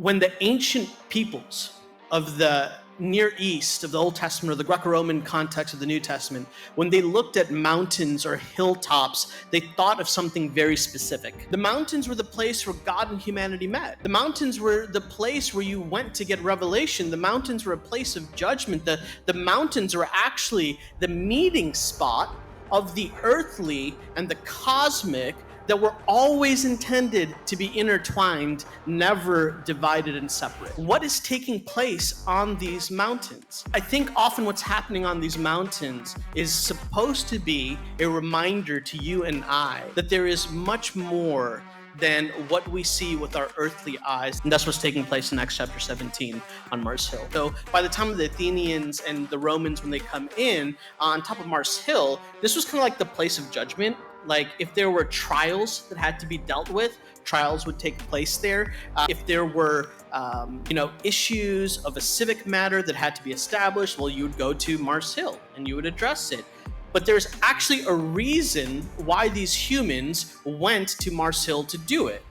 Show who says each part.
Speaker 1: When the ancient peoples of the Near East, of the Old Testament, or the Greco-Roman context of the New Testament, when they looked at mountains or hilltops, they thought of something very specific. The mountains were the place where God and humanity met. The mountains were the place where you went to get revelation. The mountains were a place of judgment. The mountains were actually the meeting spot of the earthly and the cosmic that were always intended to be intertwined, never divided and separate. What is taking place on these mountains? I think often what's happening on these mountains is supposed to be a reminder to you and I that there is much more than what we see with our earthly eyes. And that's what's taking place in Acts chapter 17 on Mars Hill. So by the time of the Athenians and the Romans, when they come in on top of Mars Hill, this was kind of like the place of judgment. Like if there were trials that had to be dealt with, trials would take place there. If there were issues of a civic matter that had to be established, well, you would go to Mars Hill and you would address it. But there's actually a reason why these humans went to Mars Hill to do it.